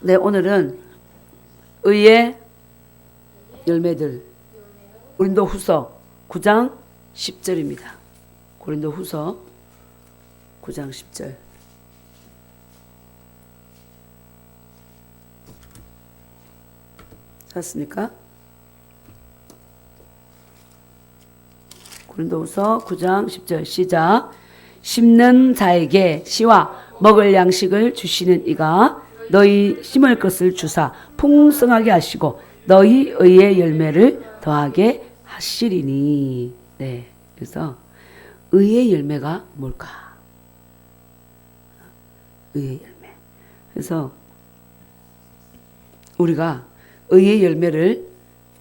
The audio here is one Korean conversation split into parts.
네, 오늘은 의의 열매들 고린도후서 9장 10절입니다. 고린도후서 9장 10절. 찾았습니까? 고린도후서 9장 10절 시작. 심는 자에게 씨와 먹을 양식을 주시는 이가 너희 심을 것을 주사 풍성하게 하시고 너희 의의 열매를 더하게 하시리니. 네, 그래서 의의 열매가 뭘까? 의의 열매. 그래서 우리가 의의 열매를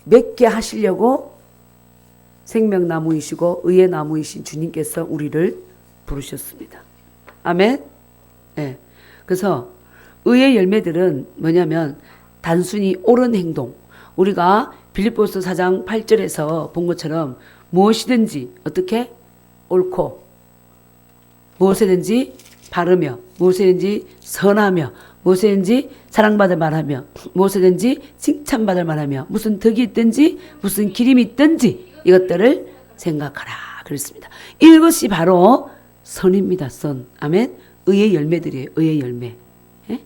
맺게 하시려고 생명나무이시고 의의 나무이신 주님께서 우리를 부르셨습니다. 아멘. 네. 그래서 의의 열매들은 뭐냐면 단순히 옳은 행동, 우리가 빌립보서 4장 8절에서 본 것처럼 무엇이든지 어떻게 옳고 무엇이든지 바르며 무엇이든지 선하며 무엇이든지 사랑받을 만하며 무엇이든지 칭찬받을 만하며 무슨 덕이 있든지 무슨 기림이 있든지 이것들을 생각하라 그랬습니다. 이것이 바로 선입니다. 선. 아멘. 의의 열매들이에요. 의의 열매. 예?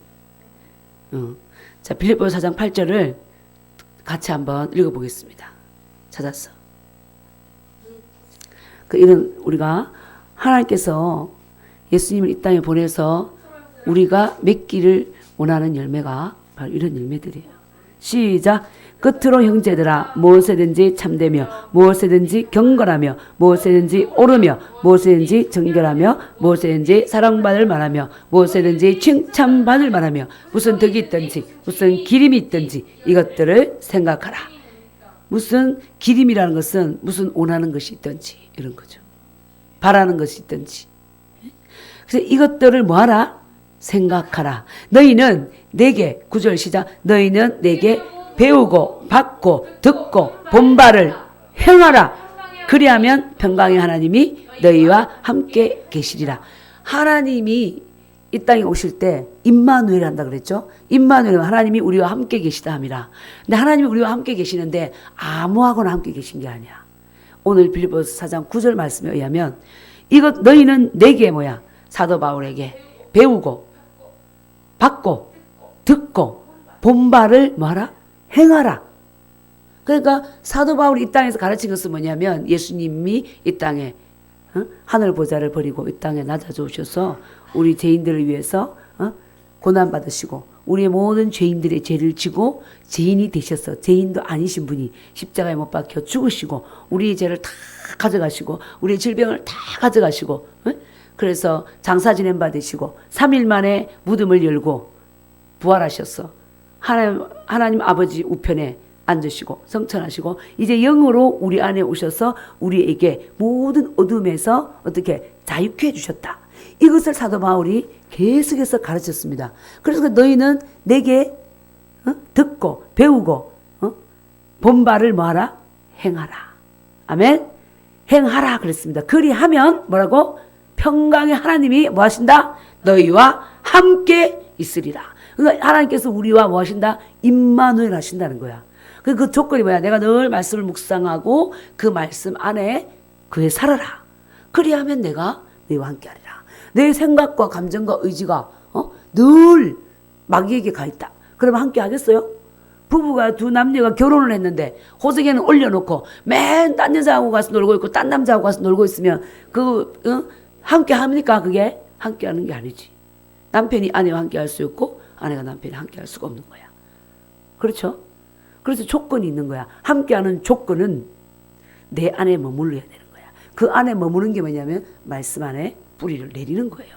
자, 빌립보서 4장 8절을 같이 한번 읽어보겠습니다. 찾았어. 이런 우리가 하나님께서 예수님을 이 땅에 보내서 우리가 맺기를 원하는 열매가 바로 이런 열매들이에요. 시작. 끝으로 형제들아 무엇이든지 참되며 무엇이든지 경건하며 무엇이든지 옳으며 무엇이든지 정결하며 무엇이든지 사랑받을 만하며 무엇이든지 칭찬받을 만하며 무슨 덕이 있든지 무슨 기림이 있든지 이것들을 생각하라. 무슨 기림이라는 것은 무슨 원하는 것이 있든지 이런 거죠. 바라는 것이 있든지. 그래서 이것들을 뭐하라? 생각하라. 너희는 내게 9절 시작. 너희는 내게 배우고 받고 듣고 본바를 행하라. 그리하면 평강의 하나님이 너희와 함께 계시리라. 하나님이 이 땅에 오실 때 임마누엘 한다 그랬죠. 임마누엘 하나님이 우리와 함께 계시다 함이라. 근데 하나님이 우리와 함께 계시는데 아무하고나 함께 계신 게 아니야. 오늘 빌립보서 4장 9절 말씀에 의하면 이것 너희는 내게 뭐야? 사도 바울에게 배우고 받고 듣고 본바를 뭐하라? 행하라. 그러니까 사도 바울이 이 땅에서 가르친 것은 뭐냐면 예수님이 이 땅에 하늘 보좌를 버리고 이 땅에 낮아져 오셔서 우리 죄인들을 위해서 고난받으시고 우리의 모든 죄인들의 죄를 지고 죄인이 되셔서 죄인도 아니신 분이 십자가에 못 박혀 죽으시고 우리의 죄를 다 가져가시고 우리의 질병을 다 가져가시고 그래서 장사 지낸 바 되시고 3일 만에 무덤을 열고 부활하셨어. 하나님 아버지 우편에 앉으시고 성천하시고 이제 영으로 우리 안에 오셔서 우리에게 모든 어둠에서 어떻게 자유케 해주셨다. 이것을 사도 바울이 계속해서 가르쳤습니다. 그래서 너희는 내게 듣고 배우고 본바를 뭐하라? 행하라. 아멘. 행하라 그랬습니다. 그리하면 뭐라고? 평강의 하나님이 뭐 하신다? 너희와 함께 있으리라. 그러니까 하나님께서 우리와 뭐 하신다? 임마누엘 하신다는 거야. 그 조건이 뭐야? 내가 늘 말씀을 묵상하고 그 말씀 안에 그에 살아라. 그리하면 내가 너희와 함께 하리라. 내 생각과 감정과 의지가 늘 마귀에게 가 있다. 그러면 함께 하겠어요? 부부가 두 남녀가 결혼을 했는데 호적에는 올려놓고 맨 딴 여자하고 가서 놀고 있고 딴 남자하고 가서 놀고 있으면 함께 합니까? 그게 함께 하는 게 아니지. 남편이 아내와 함께 할 수 있고 아내가 남편이 함께 할 수가 없는 거야. 그렇죠? 그래서 조건이 있는 거야. 함께 하는 조건은 내 안에 머물러야 되는 거야. 그 안에 머무는 게 뭐냐면 말씀 안에 뿌리를 내리는 거예요.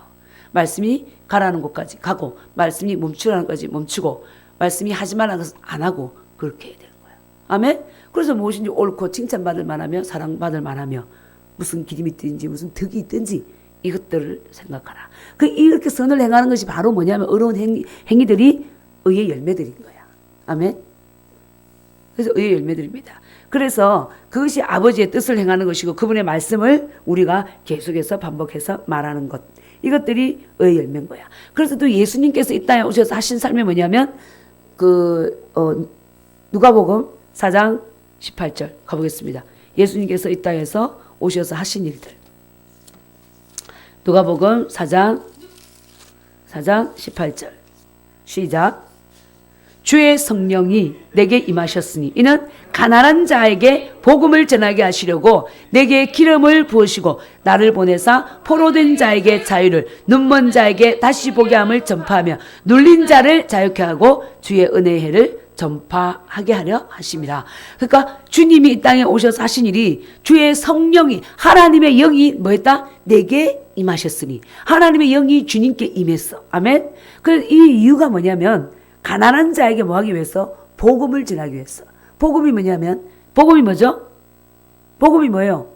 말씀이 가라는 곳까지 가고 말씀이 멈추라는 것까지 멈추고 말씀이 하지 말라는 것은 안 하고 그렇게 해야 되는 거야. 아멘? 그래서 무엇인지 옳고 칭찬받을 만하며 사랑받을 만하며 무슨 기림이 있든지 무슨 덕이 있든지 이것들을 생각하라. 이렇게 선을 행하는 것이 바로 뭐냐면 어려운 행위들이 의의 열매들인 거야. 아멘? 그래서 의의 열매들입니다. 그래서 그것이 아버지의 뜻을 행하는 것이고 그분의 말씀을 우리가 계속해서 반복해서 말하는 것. 이것들이 의의 열매인 거야. 그래서 또 예수님께서 이 땅에 오셔서 하신 삶이 뭐냐면 누가복음 4장 18절 가보겠습니다. 예수님께서 이 땅에서 오셔서 하신 일들. 누가복음 4장 18절 시작. 주의 성령이 내게 임하셨으니 이는 가난한 자에게 복음을 전하게 하시려고 내게 기름을 부으시고 나를 보내사 포로된 자에게 자유를, 눈먼 자에게 다시 보게 함을 전파하며 눌린 자를 자유케 하고 주의 은혜의 해를 전파하게 하려 하심이라. 그러니까 주님이 이 땅에 오셔서 하신 일이 주의 성령이, 하나님의 영이 뭐했다? 내게 임하셨으니, 하나님의 영이 주님께 임했어. 아멘. 그 이 이유가 뭐냐면 가난한 자에게 뭐 하기 위해서? 복음을 전하기 위해서. 복음이 뭐냐면, 복음이 뭐죠? 복음이 뭐예요?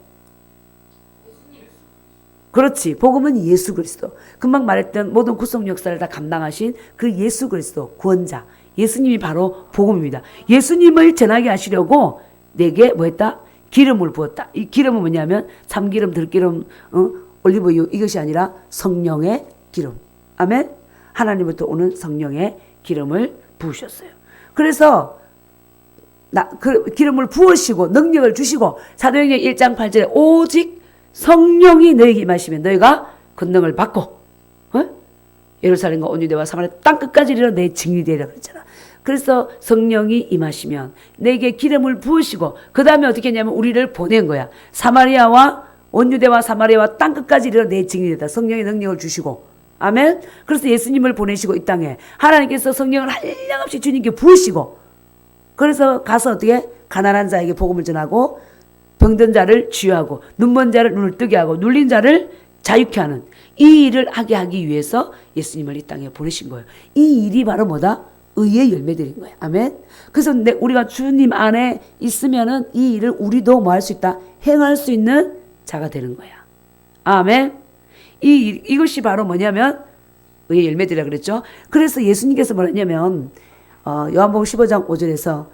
그렇지. 복음은 예수 그리스도. 금방 말했던 모든 구속 역사를 다 감당하신 그 예수 그리스도, 구원자. 예수님이 바로 복음입니다. 예수님을 전하게 하시려고 내게 뭐 했다? 기름을 부었다. 이 기름은 뭐냐면 참기름, 들기름, 올리브유 이것이 아니라 성령의 기름. 아멘. 하나님부터 오는 성령의 기름을 부으셨어요. 그래서 그 기름을 부으시고 능력을 주시고 사도행전 1장 8절에 오직 성령이 너에게 임하시면 너희가 권능을 받고 예루살렘과 온 유대와 사마리아 땅끝까지 이르러 내 증인이 되리라 그랬잖아. 그래서 성령이 임하시면 내게 기름을 부으시고 그 다음에 어떻게 했냐면 우리를 보낸 거야. 사마리아와 온 유대와 사마리아와 땅끝까지 이르러 내 증인이 되다. 성령의 능력을 주시고 아멘. 그래서 예수님을 보내시고 이 땅에 하나님께서 성령을 한량없이 주님께 부으시고 그래서 가서 어떻게 가난한 자에게 복음을 전하고 병든 자를 치유하고 눈먼 자를 눈을 뜨게 하고 눌린 자를 자유케 하는 이 일을 하기 위해서 예수님을 이 땅에 보내신 거예요. 이 일이 바로 뭐다? 의의 열매들인 거예요. 아멘. 그래서 우리가 주님 안에 있으면은 이 일을 우리도 뭐 할 수 있다? 행할 수 있는 자가 되는 거야. 아멘. 이것이 바로 뭐냐면 의의 열매들이라 그랬죠. 그래서 예수님께서 뭐랬냐면 요한복음 15장 5절에서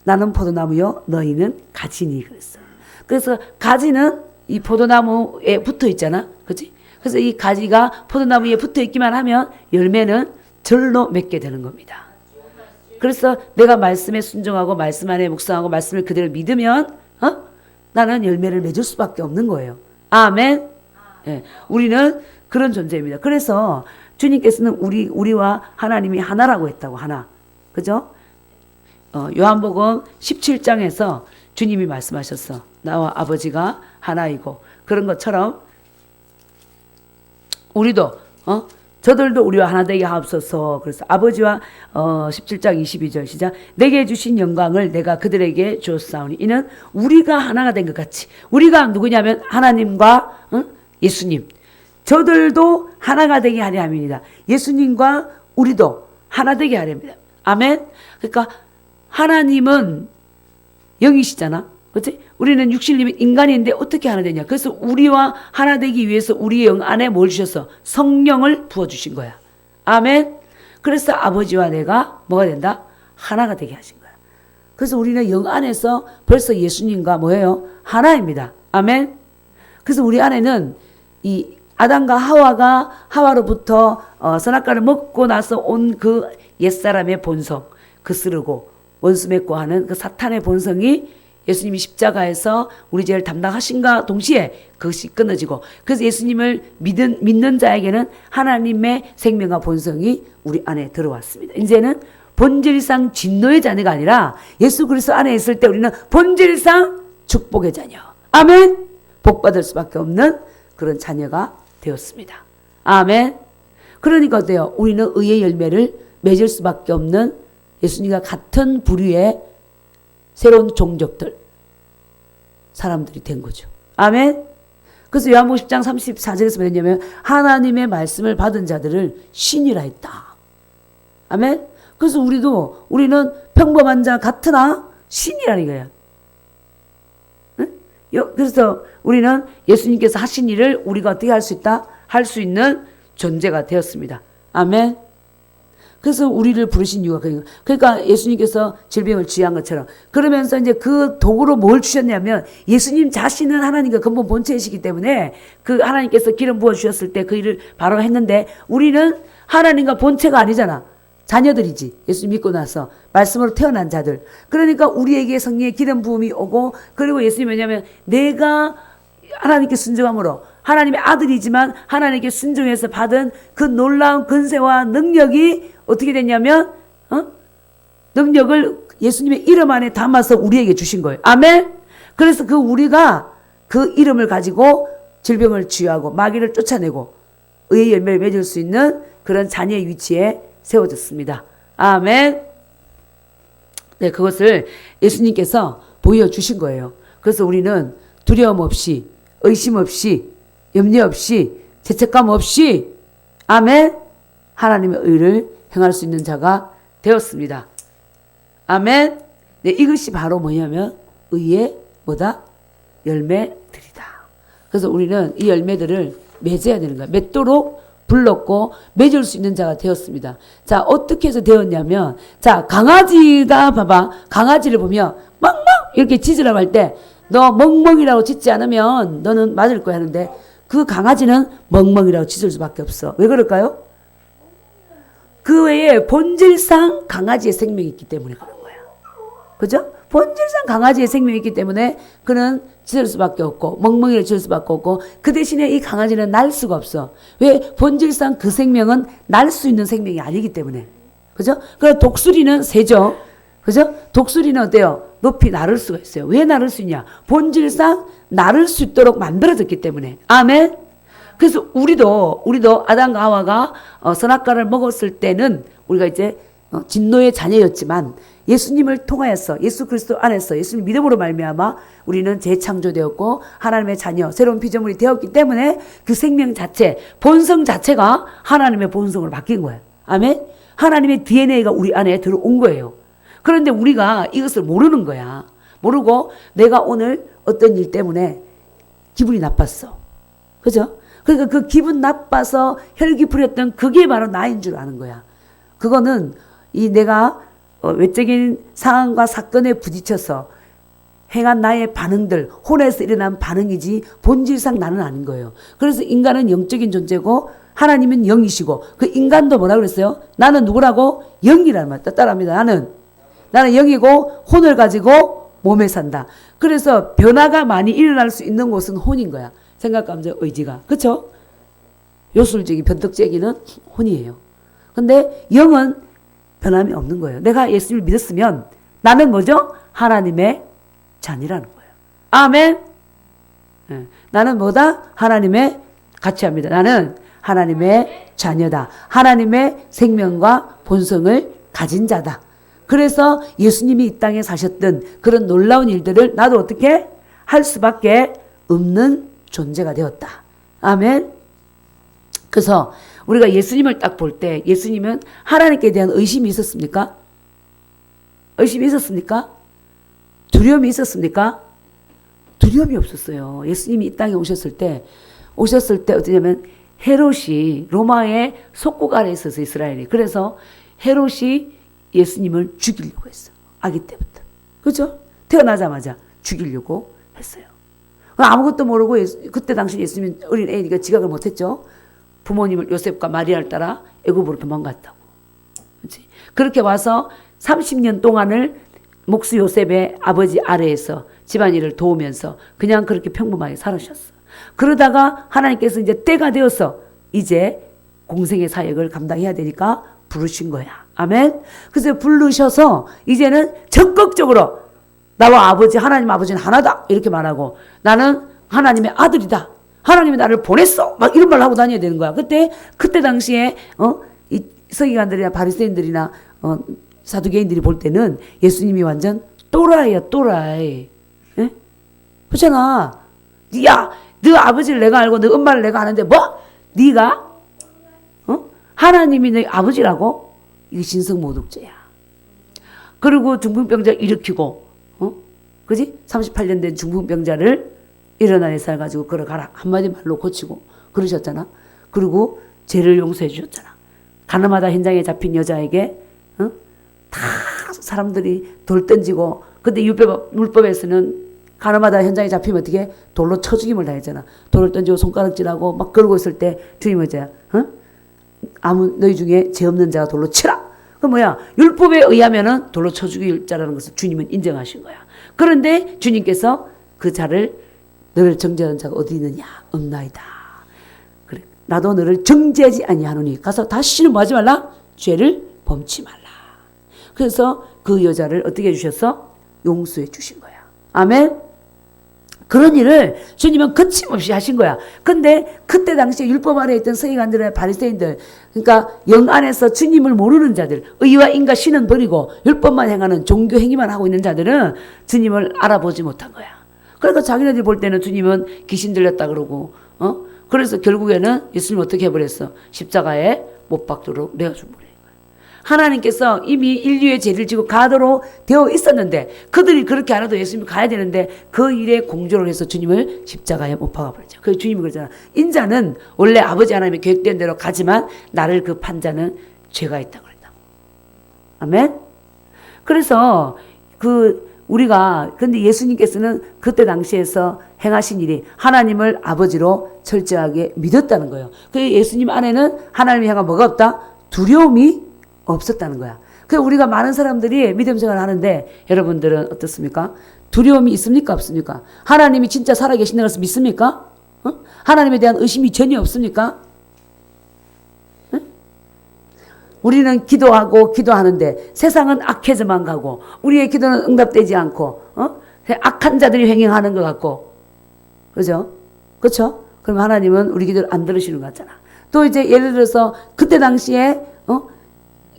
나는 포도나무요 너희는 가지니 그랬어. 그래서 가지는 이 포도나무에 붙어 있잖아. 그렇지? 그래서 이 가지가 포도나무에 붙어 있기만 하면 열매는 절로 맺게 되는 겁니다. 그래서 내가 말씀에 순종하고 말씀 안에 묵상하고 말씀을 그대로 믿으면 나는 열매를 맺을 수밖에 없는 거예요. 아멘. 예, 우리는 그런 존재입니다. 그래서 주님께서는 우리와 하나님이 하나라고 했다고. 하나. 그죠? 요한복음 17장에서 주님이 말씀하셨어. 나와 아버지가 하나이고 그런 것처럼 우리도 저들도 우리와 하나 되게 하옵소서. 그래서 아버지와 17장 22절 시작. 내게 주신 영광을 내가 그들에게 주었사오니 이는 우리가 하나가 된 것 같이. 우리가 누구냐면 하나님과 예수님. 저들도 하나가 되게 하려 함이니라. 예수님과 우리도 하나 되게 하려 합니다. 아멘. 그러니까 하나님은 영이시잖아. 그렇지? 우리는 육신이면 인간인데 어떻게 하나 되냐. 그래서 우리와 하나 되기 위해서 우리의 영 안에 뭘 주셨어? 성령을 부어주신 거야. 아멘. 그래서 아버지와 내가 뭐가 된다? 하나가 되게 하신 거야. 그래서 우리는 영 안에서 벌써 예수님과 뭐예요? 하나입니다. 아멘. 그래서 우리 안에는 이 아담과 하와로부터 선악과를 먹고 나서 온 그 옛사람의 본성, 그 쓰르고 원수 맺고 하는 그 사탄의 본성이 예수님이 십자가에서 우리 죄를 담당하신가 동시에 그것이 끊어지고 그래서 예수님을 믿는 자에게는 하나님의 생명과 본성이 우리 안에 들어왔습니다. 이제는 본질상 진노의 자녀가 아니라 예수 그리스도 안에 있을 때 우리는 본질상 축복의 자녀. 아멘. 복받을 수밖에 없는 그런 자녀가 되었습니다. 아멘. 그러니까 어때요? 우리는 의의 열매를 맺을 수밖에 없는 예수님과 같은 부류의 새로운 종족들, 사람들이 된 거죠. 아멘. 그래서 요한복음 10장 34절에서 뭐냐면 하나님의 말씀을 받은 자들을 신이라 했다. 아멘. 그래서 우리는 평범한 자 같으나 신이라는 거야. 그래서 우리는 예수님께서 하신 일을 우리가 어떻게 할 수 있다? 할 수 있는 존재가 되었습니다. 아멘. 그래서 우리를 부르신 이유가 그러니까 예수님께서 질병을 치유한 것처럼 그러면서 이제 그 도구로 뭘 주셨냐면 예수님 자신은 하나님과 근본 본체이시기 때문에 그 하나님께서 기름 부어 주셨을 때 그 일을 바로 했는데 우리는 하나님과 본체가 아니잖아. 자녀들이지. 예수님 믿고 나서 말씀으로 태어난 자들. 그러니까 우리에게 성령의 기름 부음이 오고 그리고 예수님 왜냐하면 내가 하나님께 순종함으로 하나님의 아들이지만 하나님께 순종해서 받은 그 놀라운 권세와 능력이 어떻게 됐냐면 능력을 예수님의 이름 안에 담아서 우리에게 주신 거예요. 아멘. 그래서 그 우리가 그 이름을 가지고 질병을 치유하고 마귀를 쫓아내고 의의 열매를 맺을 수 있는 그런 자녀의 위치에 세워졌습니다. 아멘. 네, 그것을 예수님께서 보여주신 거예요. 그래서 우리는 두려움 없이 의심 없이 염려 없이 죄책감 없이 아멘 하나님의 의를 행할 수 있는 자가 되었습니다. 아멘. 네, 이것이 바로 뭐냐면 의의 뭐다? 열매들이다. 그래서 우리는 이 열매들을 맺어야 되는 거야. 맺도록 불렀고 맺을 수 있는 자가 되었습니다. 자, 어떻게 해서 되었냐면 자, 강아지가 봐봐. 강아지를 보면 멍멍 이렇게 짖으라고 할 때 너 멍멍이라고 짖지 않으면 너는 맞을 거야 하는데 그 강아지는 멍멍이라고 짖을 수밖에 없어. 왜 그럴까요? 그 외에 본질상 강아지의 생명이 있기 때문에 그런 거야. 그죠? 본질상 강아지의 생명이 있기 때문에 그는 짖을 수밖에 없고 멍멍이를 짖을 수밖에 없고 그 대신에 이 강아지는 날 수가 없어. 왜? 본질상 그 생명은 날 수 있는 생명이 아니기 때문에. 그죠? 그래서 독수리는 새죠. 그죠? 독수리는 어때요? 높이 날을 수가 있어요. 왜 날을 수 있냐? 본질상 날을 수 있도록 만들어졌기 때문에. 아멘. 그래서 우리도 아담과 하와가 선악과를 먹었을 때는 우리가 이제 진노의 자녀였지만 예수님을 통하여서 예수 그리스도 안에서 예수님 믿음으로 말미암아 우리는 재창조되었고 하나님의 자녀 새로운 피조물이 되었기 때문에 그 생명 자체 본성 자체가 하나님의 본성으로 바뀐 거예요. 아멘. 하나님의 DNA가 우리 안에 들어온 거예요. 그런데 우리가 이것을 모르는 거야. 모르고 내가 오늘 어떤 일 때문에 기분이 나빴어. 그죠? 그러니까 그 기분 나빠서 혈기 부렸던 그게 바로 나인 줄 아는 거야. 그거는 이 내가 외적인 상황과 사건에 부딪혀서 행한 나의 반응들, 혼에서 일어난 반응이지 본질상 나는 아닌 거예요. 그래서 인간은 영적인 존재고 하나님은 영이시고 그 인간도 뭐라 그랬어요? 나는 누구라고? 영이라는 말 따라합니다. 나는 영이고 혼을 가지고 몸에 산다. 그래서 변화가 많이 일어날 수 있는 곳은 혼인 거야. 생각, 감정, 의지가. 그렇죠? 요술적인 변덕제기는 혼이에요. 근데 영은 변함이 없는 거예요. 내가 예수님을 믿었으면 나는 뭐죠? 하나님의 자녀라는 거예요. 아멘. 네. 나는 뭐다? 하나님의 같이 합니다. 나는 하나님의 자녀다. 하나님의 생명과 본성을 가진 자다. 그래서 예수님이 이 땅에 사셨던 그런 놀라운 일들을 나도 어떻게 할 수밖에 없는 존재가 되었다. 아멘. 그래서 우리가 예수님을 딱 볼 때 예수님은 하나님께 대한 의심이 있었습니까? 의심이 있었습니까? 두려움이 있었습니까? 두려움이 없었어요. 예수님이 이 땅에 오셨을 때 어떠냐면 헤롯이 로마의 속국 아래에 있어서 이스라엘이. 그래서 헤롯이 예수님을 죽이려고 했어. 아기 때부터. 그렇죠? 태어나자마자 죽이려고 했어요. 아무것도 모르고 그때 당시 예수님 어린 애니까 지각을 못했죠. 부모님을 요셉과 마리아를 따라 애굽으로 도망갔다고. 그렇지? 그렇게 와서 30년 동안을 목수 요셉의 아버지 아래에서 집안일을 도우면서 그냥 그렇게 평범하게 살으셨어. 그러다가 하나님께서 이제 때가 되어서 이제 공생의 사역을 감당해야 되니까 부르신 거야. 아멘. 그래서 부르셔서 이제는 적극적으로 나와 아버지 하나님 아버지는 하나다 이렇게 말하고 나는 하나님의 아들이다. 하나님이 나를 보냈어. 막 이런 말 하고 다녀야 되는 거야. 그때 당시에 이 서기관들이나 바리새인들이나 사두개인들이 볼 때는 예수님이 완전 또라이야, 또라이. 예? 그렇잖아. 야, 너 아버지를 내가 알고 너 엄마를 내가 아는데 뭐? 네가 하나님이 너 아버지라고? 이게 신성모독죄야. 그리고 중풍병자 일으키고 그지? 38년 된 중풍병자를 일어나는 살 가지고 걸어가라. 한마디 말로 고치고 그러셨잖아. 그리고 죄를 용서해 주셨잖아. 가늠하다 현장에 잡힌 여자에게 다 사람들이 돌 던지고, 근데 율법에서는 가늠하다 현장에 잡히면 어떻게 돌로 쳐 죽임을 당했잖아. 돌을 던지고 손가락질하고 막 그러고 있을 때 주님은 이제 아무 너희 중에 죄 없는 자가 돌로 치라. 그 뭐야? 율법에 의하면은 돌로 쳐 죽일 자라는 것을 주님은 인정하신 거야. 그런데 주님께서 그 자를 너를 정죄하는 자가 어디 있느냐? 없나이다. 그래, 나도 너를 정죄하지 아니하노니 가서 다시는 뭐 하지 말라? 죄를 범치 말라. 그래서 그 여자를 어떻게 해주셨어? 용서해 주신 거야. 아멘. 그런 일을 주님은 거침없이 하신 거야. 근데 그때 당시에 율법 아래에 있던 서기관들의 바리새인들, 그러니까 영 안에서 주님을 모르는 자들, 의와 인과 신은 버리고 율법만 행하는 종교 행위만 하고 있는 자들은 주님을 알아보지 못한 거야. 그러니까 자기네들이 볼 때는 주님은 귀신 들렸다 그러고, 그래서 결국에는 예수님 어떻게 해버렸어? 십자가에 못 박도록 내어준 거예요. 하나님께서 이미 인류의 죄를 지고 가도록 되어 있었는데, 그들이 그렇게 안 해도 예수님이 가야 되는데 그 일에 공조를 해서 주님을 십자가에 못 박아버렸죠. 그래서 주님이 그러잖아. 인자는 원래 아버지 하나님의 계획된 대로 가지만 나를 그 판자는 죄가 있다고 그랬다고. 아멘. 그래서 근데 예수님께서는 그때 당시에서 행하신 일이 하나님을 아버지로 철저하게 믿었다는 거예요. 그래서 예수님 안에는 하나님을 향한 뭐가 없다? 두려움이 없었다는 거야. 그래서 우리가 많은 사람들이 믿음 생활을 하는데 여러분들은 어떻습니까? 두려움이 있습니까? 없습니까? 하나님이 진짜 살아계신다는 것을 믿습니까? 하나님에 대한 의심이 전혀 없습니까? 우리는 기도하는데 세상은 악해져만 가고 우리의 기도는 응답되지 않고 악한 자들이 횡행하는 것 같고, 그죠? 그렇죠? 그럼 하나님은 우리 기도를 안 들으시는 것 같잖아. 또 이제 예를 들어서 그때 당시에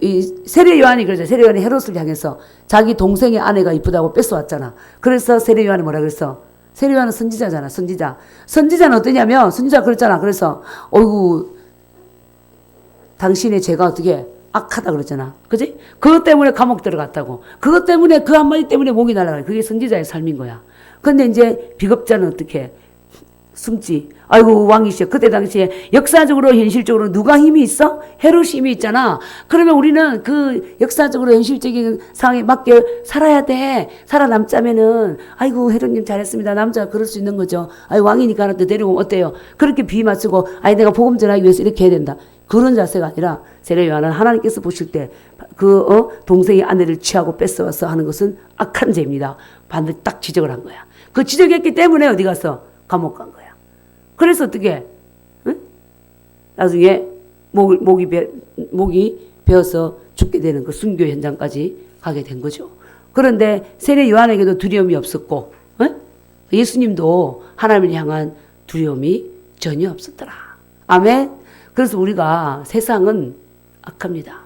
이 세례 요한이 그러죠. 세례 요한이 헤롯을 향해서 자기 동생의 아내가 이쁘다고 뺏어왔잖아. 그래서 세례 요한이 뭐라 그랬어? 세례 요한은 선지자잖아. 선지자는 어떠냐면 선지자 그랬잖아. 그래서 어이구 당신의 죄가 어떻게 악하다 그랬잖아. 그지? 그것 때문에 감옥 들어갔다고. 그것 때문에 그 한마디 때문에 목이 날아가요. 그게 선지자의 삶인 거야. 근데 이제 비겁자는 어떻게 숨지. 아이고 왕이시여. 그때 당시에 역사적으로 현실적으로 누가 힘이 있어? 헤롯이 힘이 있잖아. 그러면 우리는 그 역사적으로 현실적인 상황에 맞게 살아야 돼. 살아남자면은 아이고 헤롯님 잘했습니다. 남자가 그럴 수 있는 거죠. 아이 왕이니까 하나 더 데리고 오면 어때요? 그렇게 비위 맞추고 아이 내가 복음 전하기 위해서 이렇게 해야 된다. 그런 자세가 아니라 세례 요한은 하나님께서 보실 때 동생의 아내를 취하고 뺏어와서 하는 것은 악한 죄입니다. 반드시 딱 지적을 한 거야. 그 지적했기 때문에 어디 가서 감옥 간 거야. 그래서 어떻게 나중에 목이 베어서 죽게 되는 그 순교 현장까지 가게 된 거죠. 그런데 세례 요한에게도 두려움이 없었고 예수님도 하나님을 향한 두려움이 전혀 없었더라. 아멘. 그래서 우리가 세상은 악합니다.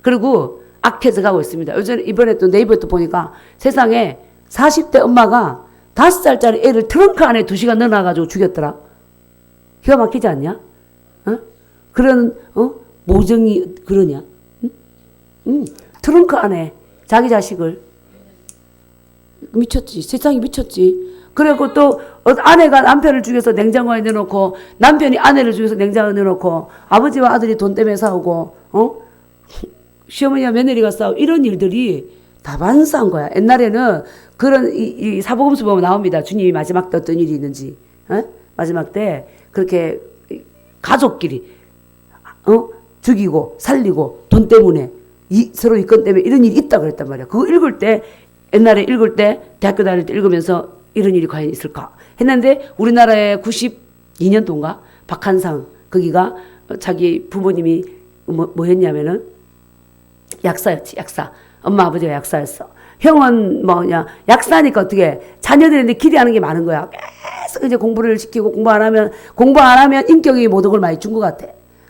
그리고 악해져 가고 있습니다. 이번에 또 네이버에 또 보니까 세상에 40대 엄마가 5살짜리 애를 트렁크 안에 2시간 넣어놔가지고 죽였더라. 기가 막히지 않냐? 그런 모정이 그러냐? 트렁크 안에 자기 자식을. 미쳤지. 세상이 미쳤지. 그리고 또 아내가 남편을 죽여서 냉장고에 넣어놓고 남편이 아내를 죽여서 냉장고에 넣어놓고 아버지와 아들이 돈 때문에 싸우고 시어머니와 며느리가 싸우고 이런 일들이 다반사한 거야. 옛날에는 그런 이 사복음서 보면 나옵니다. 주님이 마지막 때 어떤 일이 있는지. 마지막 때 그렇게 가족끼리 죽이고 살리고 돈 때문에 서로 이권 때문에 이런 일이 있다 그랬단 말이야. 그거 옛날에 읽을 때 대학교 다닐 때 읽으면서 이런 일이 과연 있을까 했는데 우리나라에 92년도인가 박한상 거기가 자기 부모님이 뭐였냐면은 약사였지. 약사. 엄마 아버지가 약사였어. 형은 약사니까 어떻게 자녀들한테 기대하는 게 많은 거야. 계속 이제 공부를 시키고 공부 안 하면 인격이 모독을 많이 준 것 같아.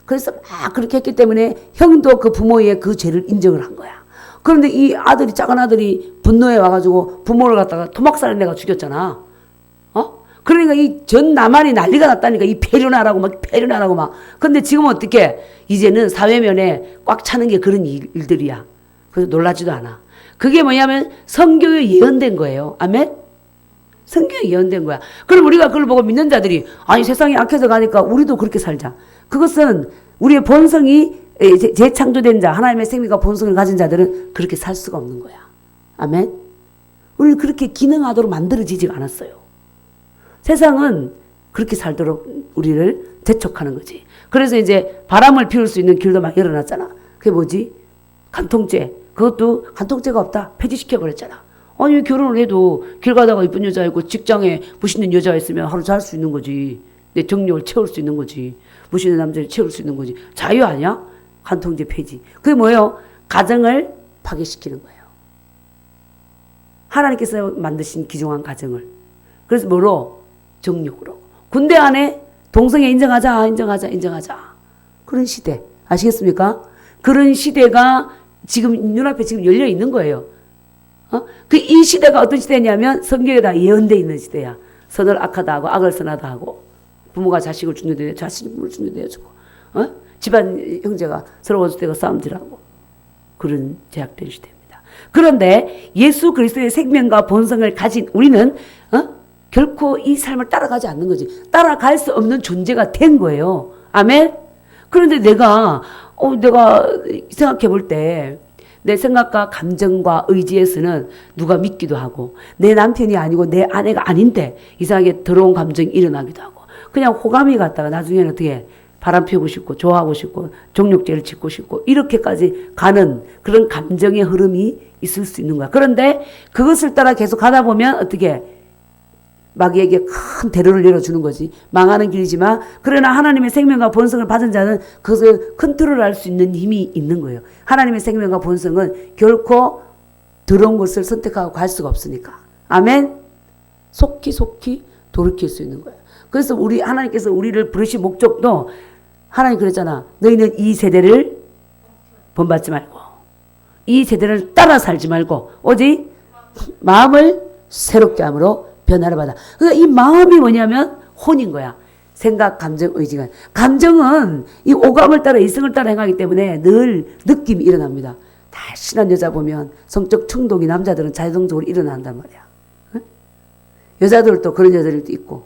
그래서 막 그렇게 했기 때문에 형도 그 부모의 그 죄를 인정을 한 거야. 그런데 이 작은 아들이 분노해 와가지고 부모를 갖다가 토막살을 내가 죽였잖아. 그러니까 이 전 남한이 난리가 났다니까. 이 폐륜하라고 막. 근데 지금은 어떻게? 이제는 사회면에 꽉 차는 게 그런 일들이야. 그래서 놀라지도 않아. 그게 뭐냐면 성경에 예언된 거예요. 아멘? 성경에 예언된 거야. 그럼 우리가 그걸 보고 믿는 자들이 아니 세상이 악해져 가니까 우리도 그렇게 살자. 그것은 우리의 본성이 재창조된 자, 하나님의 생명과 본성을 가진 자들은 그렇게 살 수가 없는 거야. 아멘. 우리는 그렇게 기능하도록 만들어지지가 않았어요. 세상은 그렇게 살도록 우리를 재촉하는 거지. 그래서 이제 바람을 피울 수 있는 길도 막 열어놨잖아. 그게 뭐지? 간통죄. 그것도 간통죄가 없다. 폐지시켜버렸잖아. 아니 결혼을 해도 길 가다가 이쁜 여자 있고 직장에 멋있는 여자가 있으면 하루 잘 수 있는 거지. 내 정력을 채울 수 있는 거지. 멋있는 남자를 채울 수 있는 거지. 자유 아니야? 간통죄 폐지. 그게 뭐예요? 가정을 파괴시키는 거예요. 하나님께서 만드신 귀중한 가정을. 그래서 뭐로? 정욕으로. 군대 안에 동성애 인정하자. 그런 시대. 아시겠습니까? 그런 시대가 지금 눈앞에 지금 열려 있는 거예요. 이 시대가 어떤 시대냐면 성경에 다 예언되어 있는 시대야. 선을 악하다 하고 악을 선하다 하고 부모가 자식을 죽는데 자식이 부모를 죽는데 해주고 집안 형제가 서로 원수되고 싸움질하고 그런 제약된 시대입니다. 그런데 예수 그리스도의 생명과 본성을 가진 우리는 결코 이 삶을 따라가지 않는 거지. 따라갈 수 없는 존재가 된 거예요. 아멘. 그런데 내가 생각해 볼 때 내 생각과 감정과 의지에서는 누가 믿기도 하고 내 남편이 아니고 내 아내가 아닌데 이상하게 더러운 감정이 일어나기도 하고 그냥 호감이 갔다가 나중에는 어떻게 바람 피우고 싶고 좋아하고 싶고 정욕죄를 짓고 싶고 이렇게까지 가는 그런 감정의 흐름이 있을 수 있는 거야. 그런데 그것을 따라 계속 가다 보면 어떻게 마귀에게 큰 대로를 열어주는 거지. 망하는 길이지만 그러나 하나님의 생명과 본성을 받은 자는 그것을 컨트롤할 수 있는 힘이 있는 거예요. 하나님의 생명과 본성은 결코 더러운 것을 선택하고 갈 수가 없으니까. 아멘. 속히 돌이킬 수 있는 거예요. 그래서 하나님께서 우리를 부르신 목적도 하나님 그랬잖아. 너희는 이 세대를 본받지 말고 이 세대를 따라 살지 말고 오직 마음을 새롭게 함으로 변화를 받아. 그러니까 이 마음이 뭐냐면 혼인 거야. 생각, 감정, 의지가. 감정은 이 오감을 따라 이성을 따라 행하기 때문에 늘 느낌이 일어납니다. 날씬한 여자 보면 성적 충동이 남자들은 자동적으로 일어난단 말이야. 응? 여자들도 그런 여자들도 있고.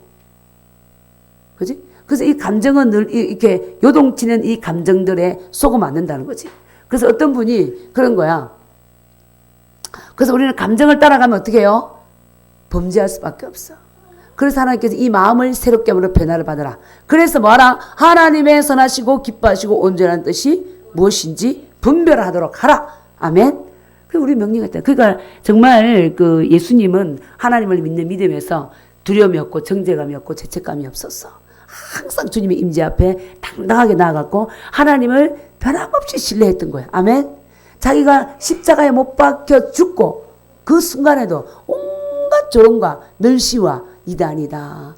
그지? 그래서 이 감정은 늘 이렇게 요동치는 이 감정들에 속어 맞는다는 거지. 그래서 어떤 분이 그런 거야. 그래서 우리는 감정을 따라가면 어떻게 해요? 범죄할 수밖에 없어. 그래서 하나님께서 이 마음을 새롭게 함으로 변화를 받아라. 그래서 뭐하라? 하나님의 선하시고 기뻐하시고 온전한 뜻이 무엇인지 분별하도록 하라. 아멘. 그 우리 명령이 있다. 그러니까 정말 그 예수님은 하나님을 믿는 믿음에서 두려움이 없고 정죄감이 없고 죄책감이 없었어. 항상 주님의 임재 앞에 당당하게 나아갔고 하나님을 변함없이 신뢰했던 거야. 아멘. 자기가 십자가에 못 박혀 죽고 그 순간에도 온갖 조롱과 멸시와 이단이다.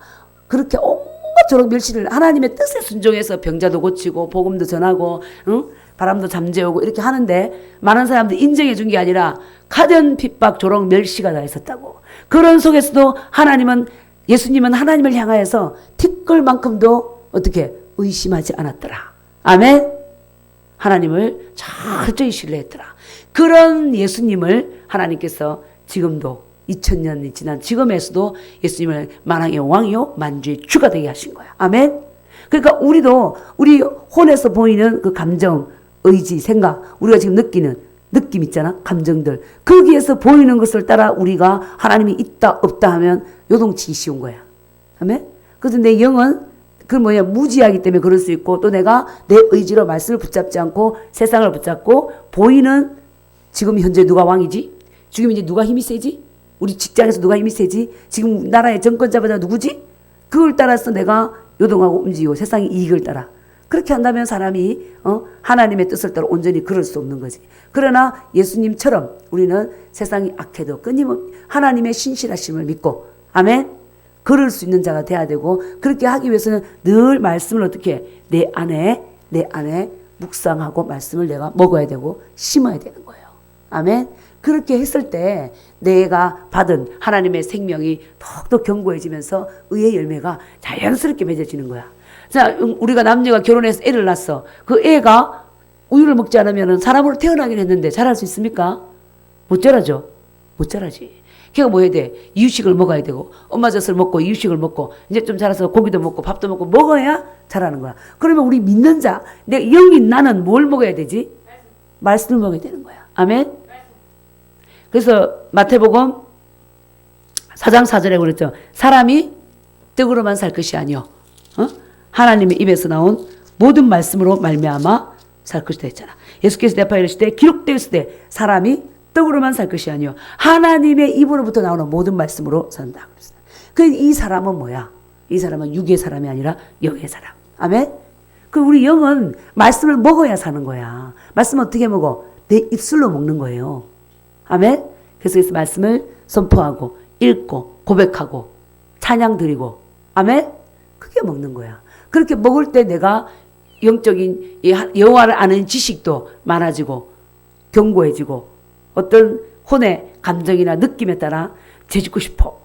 그렇게 온갖 조롱 멸시를 하나님의 뜻에 순종해서 병자도 고치고 복음도 전하고 바람도 잠재우고 이렇게 하는데 많은 사람들이 인정해 준 게 아니라 가련 핍박 조롱 멸시가 다 있었다고. 그런 속에서도 예수님은 하나님을 향하여서 티끌만큼도 어떻게 의심하지 않았더라. 아멘. 하나님을 철저히 신뢰했더라. 그런 예수님을 하나님께서 지금도 2000년이 지난 지금에서도 예수님을 만왕의 왕이요 만주의 주가 되게 하신 거야. 아멘. 그러니까 우리도 우리 혼에서 보이는 그 감정, 의지, 생각, 우리가 지금 느끼는 느낌 있잖아. 감정들. 거기에서 보이는 것을 따라 우리가 하나님이 있다 없다 하면 요동치기 쉬운 거야. 아멘. 그래서 내 영은 무지하기 때문에 그럴 수 있고 또 내가 내 의지로 말씀을 붙잡지 않고 세상을 붙잡고 보이는 지금 현재 누가 왕이지? 지금 이제 누가 힘이 세지? 우리 직장에서 누가 힘이 세지? 지금 나라의 정권자보다 누구지? 그걸 따라서 내가 요동하고 움직이고 세상의 이익을 따라. 그렇게 한다면 사람이 하나님의 뜻을 따라 온전히 그럴 수 없는 거지. 그러나 예수님처럼 우리는 세상이 악해도 끊임없이 하나님의 신실하심을 믿고 아멘. 그럴 수 있는 자가 돼야 되고 그렇게 하기 위해서는 늘 말씀을 어떻게 내 안에 묵상하고 말씀을 내가 먹어야 되고 심어야 되는 거예요. 아멘. 그렇게 했을 때 내가 받은 하나님의 생명이 더욱더 견고해지면서 의의 열매가 자연스럽게 맺어지는 거야. 자, 우리가 남녀가 결혼해서 애를 낳았어. 그 애가 우유를 먹지 않으면 사람으로 태어나긴 했는데 자랄 수 있습니까? 못 자라죠. 못 자라지. 걔가 뭐 해야 돼? 이유식을 먹어야 되고 엄마 젖을 먹고 이유식을 먹고 이제 좀 자라서 고기도 먹고 밥도 먹고 먹어야 자라는 거야. 그러면 우리 믿는 자, 내 영인 나는 뭘 먹어야 되지? 말씀을 먹어야 되는 거야. 아멘? 그래서 마태복음 4장 4절에 그랬죠. 사람이 떡으로만 살 것이 아니요. 하나님의 입에서 나온 모든 말씀으로 말미암아 살 것이다 했잖아. 예수께서 대파에 이르시되 기록되었을 때 사람이 떡으로만 살 것이 아니요 하나님의 입으로부터 나오는 모든 말씀으로 산다. 이 사람은 뭐야? 이 사람은 육의 사람이 아니라 영의 사람. 아멘? 그 우리 영은 말씀을 먹어야 사는 거야. 말씀 어떻게 먹어? 내 입술로 먹는 거예요. 아멘? 그래서 말씀을 선포하고 읽고 고백하고 찬양 드리고 아멘? 그게 먹는 거야. 그렇게 먹을 때 내가 영적인 여호와를 아는 지식도 많아지고 견고해지고 어떤 혼의 감정이나 느낌에 따라 죄짓고 싶어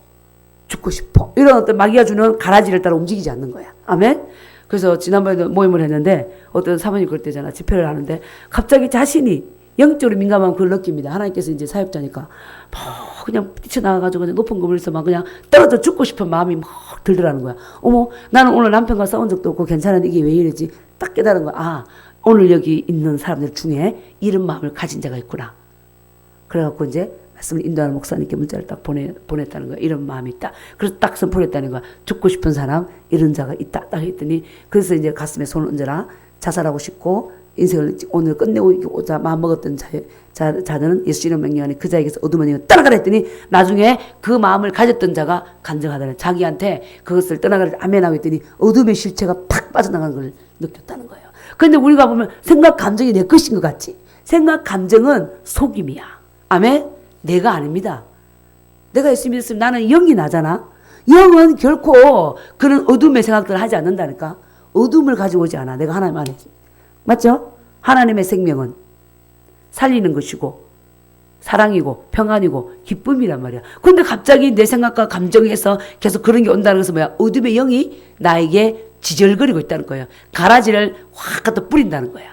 죽고 싶어 이런 어떤 마귀가 주는 가라지를 따라 움직이지 않는 거야. 아멘? 그래서 지난번에도 모임을 했는데 어떤 사모님 그럴 때잖아. 집회를 하는데 갑자기 자신이 영적으로 민감한 그걸 느낍니다. 하나님께서 이제 사역자니까 그냥 뛰쳐나가가지고 그냥 높은 건물에서 막 그냥 떨어져 죽고 싶은 마음이 막 들더라는 거야. 어머, 나는 오늘 남편과 싸운 적도 없고 괜찮은데 이게 왜 이러지? 딱 깨달은 거야. 아, 오늘 여기 있는 사람들 중에 이런 마음을 가진 자가 있구나. 그래갖고 이제 말씀을 인도하는 목사님께 문자를 딱 보냈다는 거야. 이런 마음이 있다. 그래서 딱 선포했다는 거야. 죽고 싶은 사람, 이런 자가 있다. 딱 했더니 그래서 이제 가슴에 손을 얹어라. 자살하고 싶고 인생을 오늘 끝내고자 마음먹었던 자들은 예수 이름 명령하니 그 자에게서 어둠의 영을 떠나가라 했더니 나중에 그 마음을 가졌던 자가 간증하다는 자기한테 그것을 떠나가라 아멘하고 했더니 어둠의 실체가 팍 빠져나가는 걸 느꼈다는 거예요. 그런데 우리가 보면 생각 감정이 내 것인 것 같지? 생각 감정은 속임이야. 아멘? 내가 아닙니다. 내가 예수 믿었으면 나는 영이 나잖아. 영은 결코 그런 어둠의 생각들을 하지 않는다니까. 어둠을 가지고 오지 않아. 내가 하나님 안에. 맞죠? 하나님의 생명은 살리는 것이고 사랑이고 평안이고 기쁨이란 말이야. 그런데 갑자기 내 생각과 감정에서 계속 그런 게 온다는 것은 뭐야? 어둠의 영이 나에게 지절거리고 있다는 거예요. 가라지를 확 갖다 뿌린다는 거야.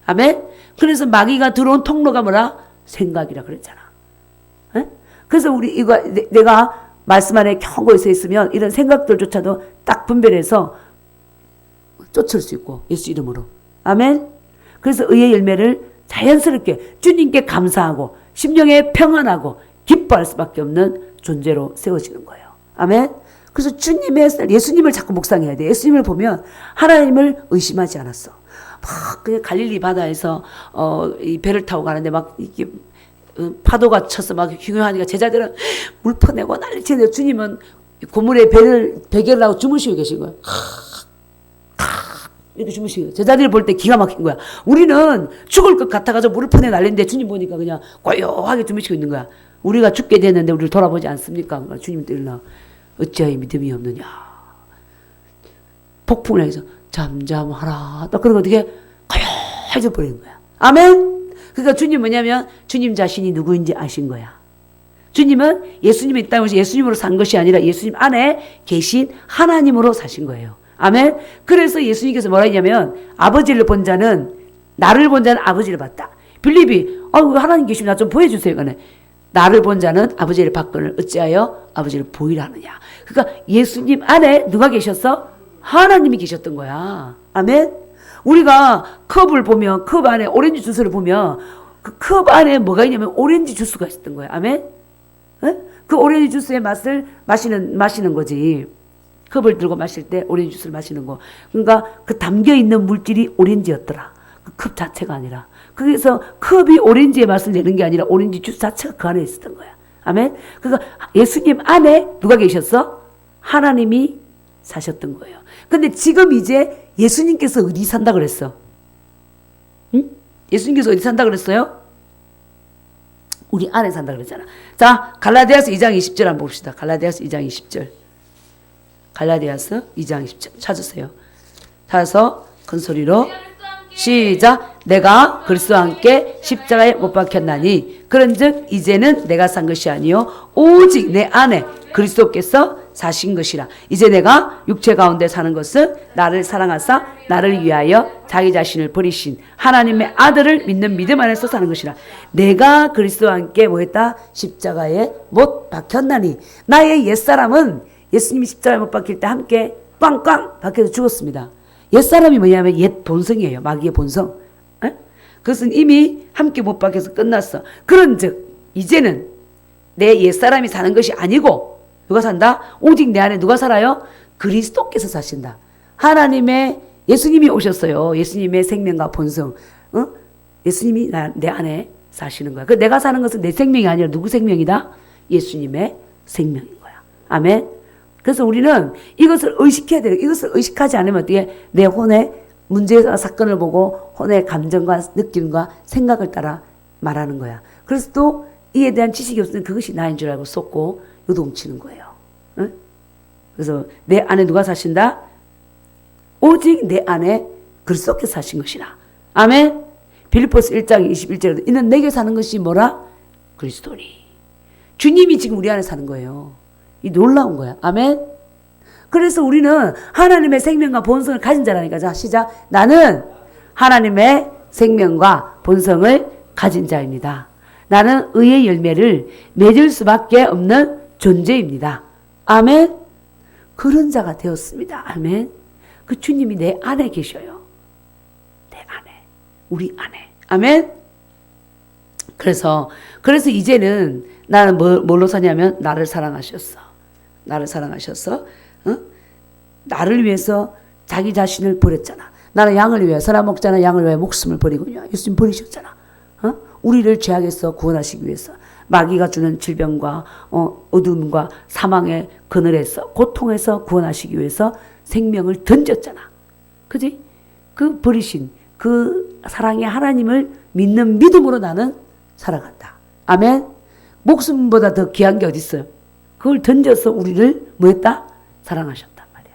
아멘? 그래서 마귀가 들어온 통로가 뭐라? 생각이라 그랬잖아. 에? 그래서 이거 내가 말씀 안에 경고에 서 있으면 이런 생각들조차도 딱 분별해서 쫓을 수 있고 예수 이름으로. 아멘. 그래서 의의 열매를 자연스럽게 주님께 감사하고 심령에 평안하고 기뻐할 수밖에 없는 존재로 세워지는 거예요. 아멘. 그래서 예수님을 자꾸 묵상해야 돼. 예수님을 보면 하나님을 의심하지 않았어. 막 그냥 갈릴리 바다에서 이 배를 타고 가는데 막 이게 파도가 쳐서 막 흉흉하니까 제자들은 물 퍼내고 난리치는데 주님은 고물에 베개를 하고 주무시고 계신 거예요. 이렇게 주무시고 제자들이 볼 때 기가 막힌 거야. 우리는 죽을 것 같아가지고 물을 퍼내 날리는데 주님 보니까 그냥 고요하게 주무시고 있는 거야. 우리가 죽게 됐는데 우리를 돌아보지 않습니까? 주님도 일어나 어찌하여 믿음이 없느냐. 폭풍을 해서 잠잠하라. 딱 그러고 어떻게 고요해져 버리는 거야. 아멘. 그러니까 주님 뭐냐면 주님 자신이 누구인지 아신 거야. 주님은 예수님이 있다고 해서 예수님으로 산 것이 아니라 예수님 안에 계신 하나님으로 사신 거예요. 아멘. 그래서 예수님께서 뭐라 했냐면 아버지를 본 자는 나를 본 자는 아버지를 봤다. 빌립이 하나님 계시면 나 좀 보여주세요. 그러네. 나를 본 자는 아버지를 봤거늘 어찌하여 아버지를 보이라 하느냐. 그러니까 예수님 안에 누가 계셨어? 하나님이 계셨던 거야. 아멘. 우리가 컵을 보면 컵 안에 오렌지 주스를 보면 그 컵 안에 뭐가 있냐면 오렌지 주스가 있었던 거야. 아멘. 에? 그 오렌지 주스의 맛을 마시는 거지. 컵을 들고 마실 때 오렌지 주스를 마시는 거. 그러니까 그 담겨 있는 물질이 오렌지였더라. 그 컵 자체가 아니라. 그래서 컵이 오렌지의 맛을 내는 게 아니라 오렌지 주스 자체가 그 안에 있었던 거야. 아멘. 그러니까 예수님 안에 누가 계셨어? 하나님이 사셨던 거예요. 근데 지금 이제 예수님께서 어디 산다 그랬어? 응? 예수님께서 어디 산다 그랬어요? 우리 안에 산다 그랬잖아. 자, 갈라디아서 2장 20절 한번 봅시다. 갈라디아서 2장 20절. 갈라디아서 2장 20절 찾으세요. 찾아서 큰 소리로 시작. 내가 그리스도와 함께 십자가에 못 박혔나니 그런즉 이제는 내가 산 것이 아니요 오직 내 안에 그리스도께서 사신 것이라. 이제 내가 육체 가운데 사는 것은 나를 사랑하사 나를 위하여 자기 자신을 버리신 하나님의 아들을 믿는 믿음 안에서 사는 것이라. 내가 그리스도와 함께 뭐했다? 십자가에 못 박혔나니. 나의 옛사람은 예수님이 십자가에 못 박힐 때 함께 꽝꽝 박혀서 죽었습니다. 옛사람이 뭐냐면 옛 본성이에요. 마귀의 본성. 에? 그것은 이미 함께 못 박혀서 끝났어. 그런즉 이제는 내 옛사람이 사는 것이 아니고 누가 산다? 오직 내 안에 누가 살아요? 그리스도께서 사신다. 하나님의 예수님이 오셨어요. 예수님의 생명과 본성. 예수님이 내 안에 사시는 거야. 그 내가 사는 것은 내 생명이 아니라 누구 생명이다? 예수님의 생명인 거야. 아멘. 그래서 우리는 이것을 의식해야 돼요. 이것을 의식하지 않으면 어떻게 내 혼의 문제와 사건을 보고 혼의 감정과 느낌과 생각을 따라 말하는 거야. 그래서 또 이에 대한 지식이 없으면 그것이 나인 줄 알고 쏟고 요동치는 거예요. 응? 그래서 내 안에 누가 사신다? 오직 내 안에 그리스도께서 사신 것이라. 아멘. 빌립보서 1장 21절에도 이는 내게 사는 것이 뭐라? 그리스도니. 주님이 지금 우리 안에 사는 거예요. 이 놀라운 거야. 아멘. 그래서 우리는 하나님의 생명과 본성을 가진 자라니까. 자, 시작. 나는 하나님의 생명과 본성을 가진 자입니다. 나는 의의 열매를 맺을 수밖에 없는 존재입니다. 아멘. 그런 자가 되었습니다. 아멘. 그 주님이 내 안에 계셔요. 내 안에. 우리 안에. 아멘. 그래서 이제는 나는 뭘로 사냐면 나를 사랑하셨어. 나를 사랑하셨어. 어? 나를 위해서 자기 자신을 버렸잖아. 나는 양을 위해 사람 먹잖아. 양을 위해 목숨을 버리군요. 예수님 버리셨잖아. 어? 우리를 죄악에서 구원하시기 위해서 마귀가 주는 질병과 어둠과 사망의 그늘에서 고통에서 구원하시기 위해서 생명을 던졌잖아. 그지? 그 버리신 그 사랑의 하나님을 믿는 믿음으로 나는 살아간다. 아멘. 목숨보다 더 귀한 게 어디 있어요? 그걸 던져서 우리를 뭐했다? 사랑하셨단 말이야.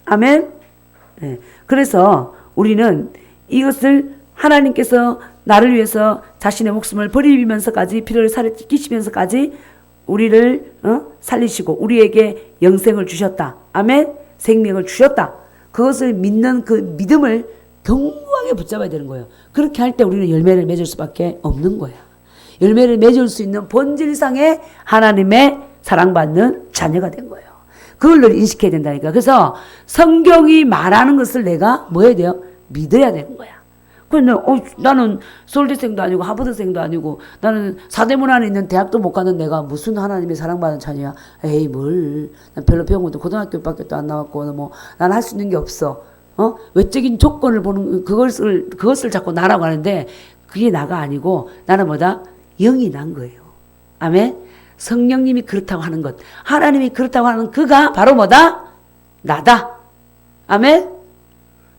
아멘. 네. 그래서 우리는 이것을 하나님께서 나를 위해서 자신의 목숨을 버리면서까지 피를 살을 끼치면서까지 우리를 살리시고 우리에게 영생을 주셨다. 아멘. 생명을 주셨다. 그것을 믿는 그 믿음을 견고하게 붙잡아야 되는 거예요. 그렇게 할 때 우리는 열매를 맺을 수밖에 없는 거야. 열매를 맺을 수 있는 본질상의 하나님의 사랑받는 자녀가 된 거예요. 그걸 인식해야 된다니까. 그래서 성경이 말하는 것을 내가 뭐 해야 돼요? 믿어야 되는 거야. 그런데 나는 서울대생도 아니고 하버드생도 아니고 나는 사대문 안에 있는 대학도 못 가는 내가 무슨 하나님의 사랑받는 자녀야. 에이 뭘. 난 별로 배운 것도 고등학교밖에 또 안 나왔고 뭐 난 할 수 있는 게 없어. 외적인 조건을 보는 그것을 자꾸 나라고 하는데 그게 나가 아니고 나는 뭐다? 영이 난 거예요. 아멘. 성령님이 그렇다고 하는 것, 하나님이 그렇다고 하는 그가 바로 뭐다? 나다. 아멘.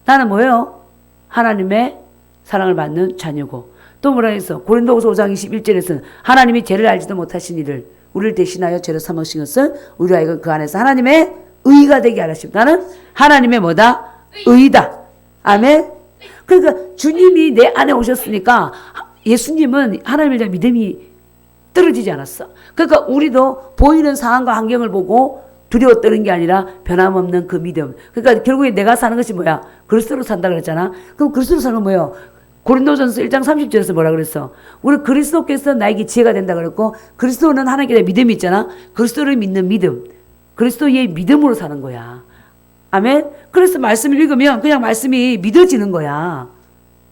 나는 뭐예요? 하나님의 사랑을 받는 자녀고. 또 뭐라 했어? 고린도후서 5장 21절에서는 하나님이 죄를 알지도 못하신 이를 우리를 대신하여 죄로 삼으신 것을 우리가 하여금 그 안에서 하나님의 의가 되게 하십니다. 나는 하나님의 뭐다? 의다. 아멘. 그러니까 주님이 내 안에 오셨으니까 예수님은 하나님에 대한 믿음이 떨어지지 않았어. 그러니까 우리도 보이는 상황과 환경을 보고 두려워 떠는 게 아니라 변함없는 그 믿음. 그러니까 결국에 내가 사는 것이 뭐야? 그리스도로 산다 그랬잖아. 그럼 그리스도로 사는 건 뭐예요? 고린도전서 1장 30절에서 뭐라 그랬어? 우리 그리스도께서 나에게 지혜가 된다 그랬고 그리스도는 하나님께 대한 믿음이 있잖아. 그리스도를 믿는 믿음. 그리스도의 믿음으로 사는 거야. 아멘. 그래서 말씀을 읽으면 그냥 말씀이 믿어지는 거야.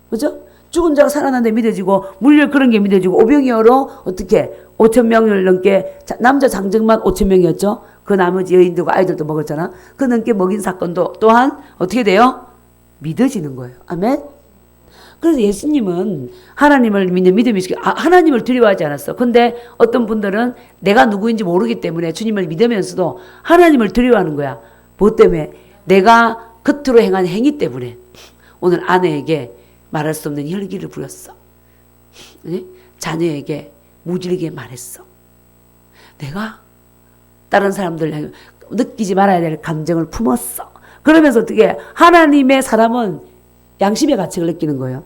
그죠? 죽은 자가 살아난데 믿어지고 물려 그런 게 믿어지고 오병이어로 어떻게 5,000명을 넘게 남자 장정만 5,000명이었죠. 그 나머지 여인들과 아이들도 먹었잖아. 그 넘게 먹인 사건도 또한 어떻게 돼요? 믿어지는 거예요. 아멘. 그래서 예수님은 하나님을 믿는 믿음이 있으니까 하나님을 두려워하지 않았어. 근데 어떤 분들은 내가 누구인지 모르기 때문에 주님을 믿으면서도 하나님을 두려워하는 거야. 뭐 때문에? 내가 겉으로 행한 행위 때문에 오늘 아내에게 말할 수 없는 혈기를 부렸어. 자녀에게 무질게 말했어. 내가 다른 사람들 느끼지 말아야 될 감정을 품었어. 그러면서 어떻게 하나님의 사람은 양심의 가책을 느끼는 거예요.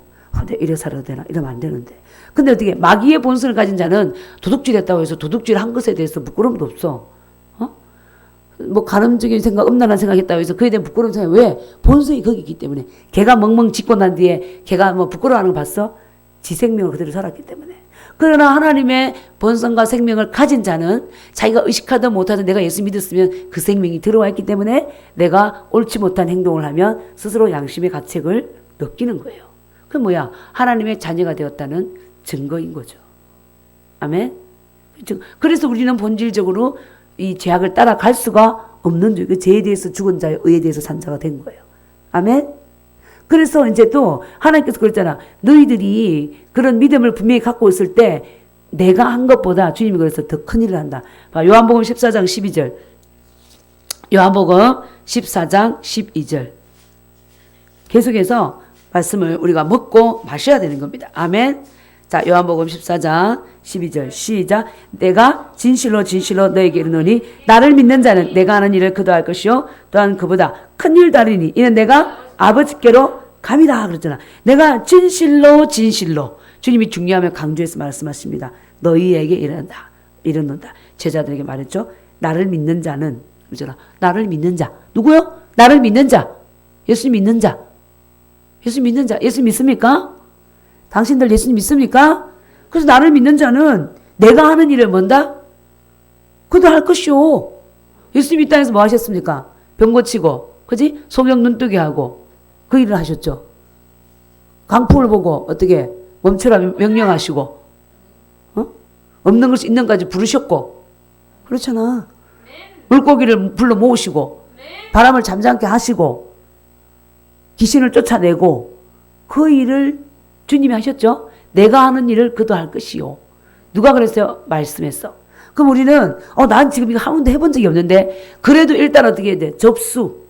내가 이래 살아도 되나? 이러면 안 되는데. 근데 어떻게 마귀의 본성을 가진 자는 도둑질했다고 해서 도둑질 한 것에 대해서 부끄러움도 없어. 뭐 가늠적인 생각, 음란한 생각했다고 해서 그에 대한 부끄러운 생각. 왜? 본성이 거기 있기 때문에. 걔가 멍멍 짖고 난 뒤에 걔가 뭐 부끄러워하는 거 봤어? 지 생명을 그대로 살았기 때문에. 그러나 하나님의 본성과 생명을 가진 자는 자기가 의식하든 못하든 내가 예수 믿었으면 그 생명이 들어와 있기 때문에 내가 옳지 못한 행동을 하면 스스로 양심의 가책을 느끼는 거예요. 그 뭐야? 하나님의 자녀가 되었다는 증거인 거죠. 아멘? 그래서 우리는 본질적으로 이 죄악을 따라갈 수가 없는 그 죄에 대해서 죽은 자의 의에 대해서 산 자가 된 거예요. 아멘? 그래서 이제 또 하나님께서 그랬잖아. 너희들이 그런 믿음을 분명히 갖고 있을 때 내가 한 것보다 주님이 그래서 더 큰 일을 한다. 요한복음 14장 12절. 요한복음 14장 12절. 계속해서 말씀을 우리가 먹고 마셔야 되는 겁니다. 아멘. 자, 요한복음 14장 12절 시작. 내가 진실로 진실로 너에게 이르노니 나를 믿는 자는 내가 하는 일을 그도 할 것이요 또한 그보다 큰 일도 하리니 이는 내가 아버지께로 감이라 그랬잖아. 내가 진실로 진실로 주님이 중요하면 강조해서 말씀하십니다. 너희에게 이르는다. 제자들에게 말했죠. 나를 믿는 자는 그러잖아. 나를 믿는 자. 누구요? 나를 믿는 자. 예수 믿는 자. 예수 믿는 자. 예수 믿습니까? 당신들 예수 믿습니까? 그래서 나를 믿는 자는 내가 하는 일을 뭔다? 그도 할 것이오. 예수님 이 땅에서 뭐 하셨습니까? 병 고치고, 그지? 소경 눈뜨게 하고, 그 일을 하셨죠. 강풍을 보고, 어떻게? 멈춰라 명령하시고, 없는 것이 있는 까지 부르셨고, 그렇잖아. 물고기를 불러 모으시고, 바람을 잠잠케 하시고, 귀신을 쫓아내고, 그 일을 주님이 하셨죠. 내가 하는 일을 그도 할 것이요. 누가 그랬어요? 말씀했어. 그럼 우리는 난 지금 이거 한 번도 해본 적이 없는데 그래도 일단 어떻게 해야 돼? 접수.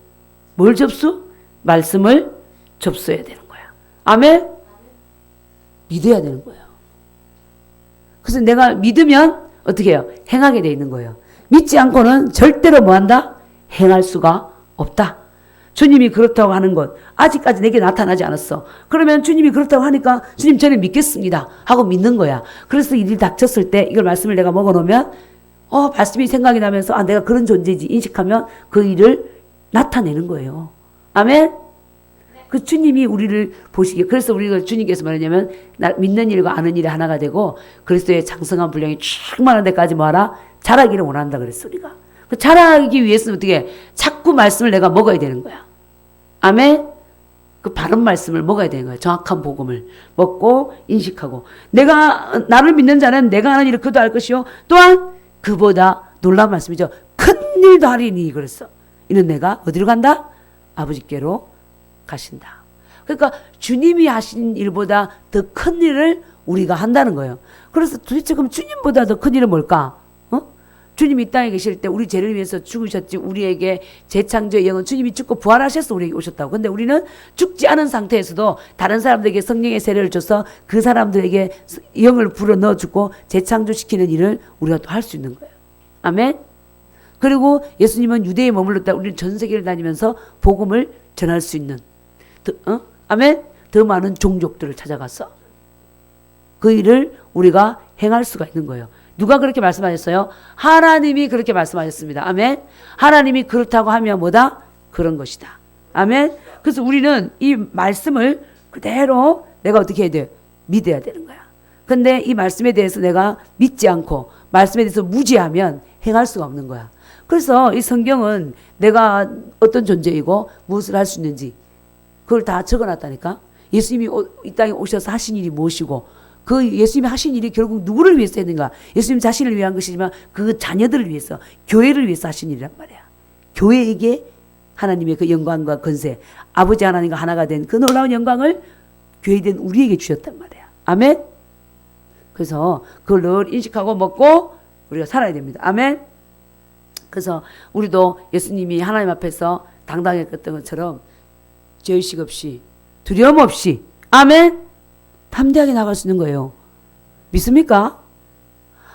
뭘 접수? 말씀을 접수해야 되는 거야. 아멘? 믿어야 되는 거예요. 그래서 내가 믿으면 어떻게 해요? 행하게 돼 있는 거예요. 믿지 않고는 절대로 뭐한다? 행할 수가 없다. 주님이 그렇다고 하는 것 아직까지 내게 나타나지 않았어. 그러면 주님이 그렇다고 하니까 주님 저는 믿겠습니다 하고 믿는 거야. 그래서 일이 닥쳤을 때 이걸 말씀을 내가 먹어놓으면 말씀이 생각이 나면서 내가 그런 존재지 인식하면 그 일을 나타내는 거예요. 아멘? 그 주님이 우리를 보시기에 그래서 우리가 주님께서 말하냐면 믿는 일과 아는 일이 하나가 되고 그리스도의 장성한 분량이 충만한 데까지 뭐하라? 자라기를 원한다 그랬어 우리가. 그 자라기 위해서는 어떻게 자꾸 말씀을 내가 먹어야 되는 거야. 아멘? 그 바른 말씀을 먹어야 되는 거야. 정확한 복음을 먹고 인식하고 내가 나를 믿는 자는 내가 하는 일을 그도 할 것이요 또한 그보다 놀라운 말씀이죠. 큰 일도 하리니 그랬어. 이는 내가 어디로 간다? 아버지께로 가신다. 그러니까 주님이 하신 일보다 더 큰 일을 우리가 한다는 거예요. 그래서 도대체 그럼 주님보다 더 큰 일은 뭘까? 주님이 이 땅에 계실 때 우리 죄를 위해서 죽으셨지 우리에게 재창조의 영은 주님이 죽고 부활하셔서 우리에게 오셨다고. 근데 우리는 죽지 않은 상태에서도 다른 사람들에게 성령의 세례를 줘서 그 사람들에게 영을 불어 넣어주고 재창조시키는 일을 우리가 또 할 수 있는 거예요. 아멘? 그리고 예수님은 유대에 머물렀다. 우리는 전 세계를 다니면서 복음을 전할 수 있는 아멘? 더 많은 종족들을 찾아가서 그 일을 우리가 행할 수가 있는 거예요. 누가 그렇게 말씀하셨어요? 하나님이 그렇게 말씀하셨습니다. 아멘. 하나님이 그렇다고 하면 뭐다? 그런 것이다. 아멘. 그래서 우리는 이 말씀을 그대로 내가 어떻게 해야 돼요? 믿어야 되는 거야. 근데 이 말씀에 대해서 내가 믿지 않고 말씀에 대해서 무지하면 행할 수가 없는 거야. 그래서 이 성경은 내가 어떤 존재이고 무엇을 할 수 있는지 그걸 다 적어놨다니까. 예수님이 이 땅에 오셔서 하신 일이 무엇이고 그 예수님이 하신 일이 결국 누구를 위해서 했는가? 예수님 자신을 위한 것이지만 그 자녀들을 위해서 교회를 위해서 하신 일이란 말이야. 교회에게 하나님의 그 영광과 건세 아버지 하나님과 하나가 된 그 놀라운 영광을 교회된 우리에게 주셨단 말이야. 아멘. 그래서 그걸 늘 인식하고 먹고 우리가 살아야 됩니다. 아멘. 그래서 우리도 예수님이 하나님 앞에서 당당했던 것처럼 죄의식 없이 두려움 없이 아멘. 담대하게 나갈 수 있는 거예요. 믿습니까?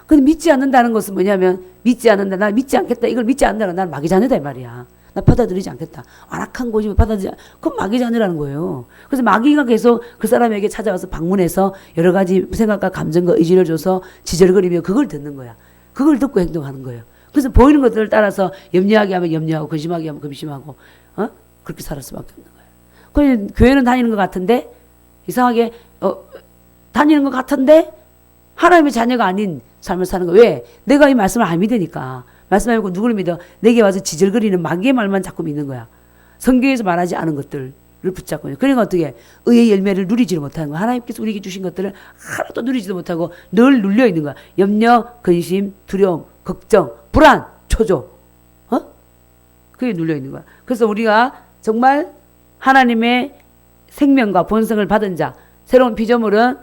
근데 믿지 않는다는 것은 뭐냐면 믿지 않는다. 나 믿지 않겠다. 이걸 믿지 않는다는 난 마귀 자녀다 이 말이야. 나 받아들이지 않겠다. 완악한 고집을 받아들이지 그건 마귀 자녀라는 거예요. 그래서 마귀가 계속 그 사람에게 찾아와서 방문해서 여러 가지 생각과 감정과 의지를 줘서 지절거리며 그걸 듣는 거야. 그걸 듣고 행동하는 거예요. 그래서 보이는 것들을 따라서 염려하게 하면 염려하고 근심하게 하면 근심하고 그렇게 살 수밖에 없는 거예요. 그래서 교회는 다니는 것 같은데 이상하게 다니는 것 같은데 하나님의 자녀가 아닌 삶을 사는 거야. 왜? 내가 이 말씀을 안 믿으니까. 말씀 안 믿고 누구를 믿어? 내게 와서 지절거리는 마귀의 말만 자꾸 믿는 거야. 성경에서 말하지 않은 것들을 붙잡고 있는. 그러니까 어떻게? 의의 열매를 누리지를 못하는 거야. 하나님께서 우리에게 주신 것들을 하나도 누리지도 못하고 늘 눌려 있는 거야. 염려, 근심, 두려움, 걱정, 불안, 초조. 그게 눌려 있는 거야. 그래서 우리가 정말 하나님의 생명과 본성을 받은 자, 새로운 피조물은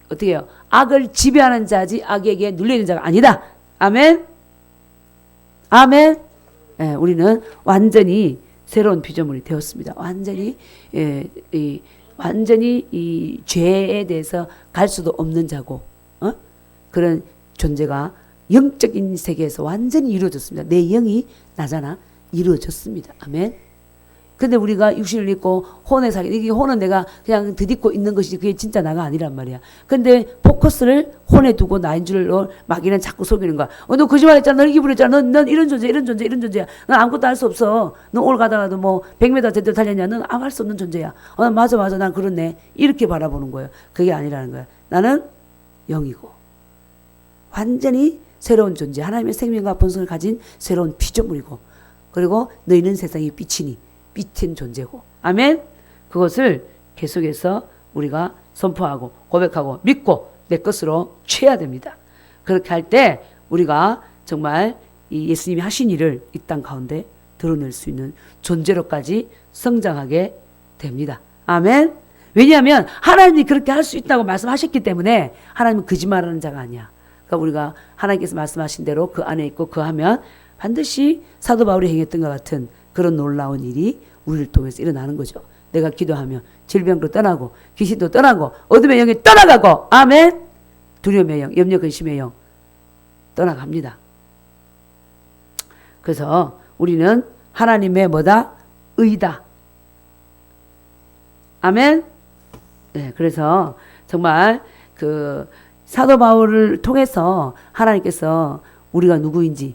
어떻게 해요? 악을 지배하는 자지 악에게 눌리는 자가 아니다. 아멘. 아멘. 예, 우리는 완전히 새로운 피조물이 되었습니다. 완전히 완전히 이 죄에 대해서 갈 수도 없는 자고, 그런 존재가 영적인 세계에서 완전히 이루어졌습니다. 내 영이 나잖아. 이루어졌습니다. 아멘. 근데 우리가 육신을 입고 혼에 살게, 이게 혼은 내가 그냥 드딛고 있는 것이지 그게 진짜 나가 아니란 말이야. 근데 포커스를 혼에 두고 나인 줄로 마귀는 자꾸 속이는 거야. 너 거짓말했잖아. 너 이기부렸잖아. 넌 이런 존재, 이런 존재, 이런 존재야. 넌 아무것도 할 수 없어. 너 오늘 가다가도 뭐 100m 제대로 달렸냐. 넌 아무 할 수 없는 존재야. 맞아, 난 그렇네. 이렇게 바라보는 거예요. 그게 아니라는 거야. 나는 영이고 완전히 새로운 존재, 하나님의 생명과 본성을 가진 새로운 피조물이고, 그리고 너희는 세상의 빛이니 빛인 존재고. 아멘. 그것을 계속해서 우리가 선포하고 고백하고 믿고 내 것으로 취해야 됩니다. 그렇게 할 때 우리가 정말 이 예수님이 하신 일을 이 땅 가운데 드러낼 수 있는 존재로까지 성장하게 됩니다. 아멘. 왜냐하면 하나님이 그렇게 할 수 있다고 말씀하셨기 때문에 하나님은 거짓말하는 자가 아니야. 그러니까 우리가 하나님께서 말씀하신 대로 그 안에 있고 그 하면 반드시 사도 바울이 행했던 것 같은 그런 놀라운 일이 우리를 통해서 일어나는 거죠. 내가 기도하면 질병도 떠나고 귀신도 떠나고 어둠의 영이 떠나가고, 아멘. 두려움의 영, 염려 근심의 영 떠나갑니다. 그래서 우리는 하나님의 뭐다? 의다. 아멘. 네, 그래서 정말 그 사도 바울을 통해서 하나님께서 우리가 누구인지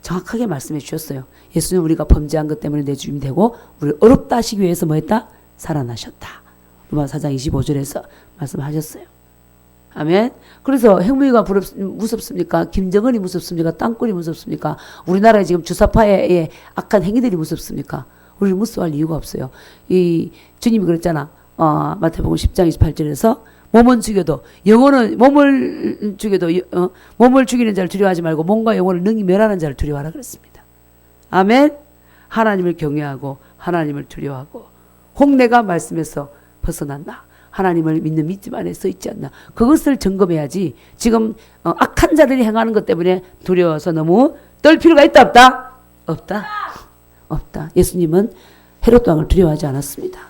정확하게 말씀해 주셨어요. 예수는 우리가 범죄한 것 때문에 내 주님이 되고 우리를 어렵다 하시기 위해서 뭐 했다? 살아나셨다. 로마서 4장 25절에서 말씀하셨어요. 아멘. 그래서 핵무기가 무섭습니까? 김정은이 무섭습니까? 땅굴이 무섭습니까? 우리나라에 지금 주사파의 악한 행위들이 무섭습니까? 우리를 무서워할 이유가 없어요. 이 주님이 그랬잖아. 마태복음 10장 28절에서 몸은 죽여도 영혼은 몸을 죽여도 몸을 죽이는 자를 두려워하지 말고 몸과 영혼을 능히 멸하는 자를 두려워하라 그랬습니다. 아멘. 하나님을 경외하고 하나님을 두려워하고 홍내가 말씀에서 벗어났나? 하나님을 믿는 믿음 안에 서 있지 않나? 그것을 점검해야지. 지금 악한 자들이 행하는 것 때문에 두려워서 너무 떨 필요가 있다 없다? 없다. 없다. 예수님은 헤롯 왕을 두려워하지 않았습니다.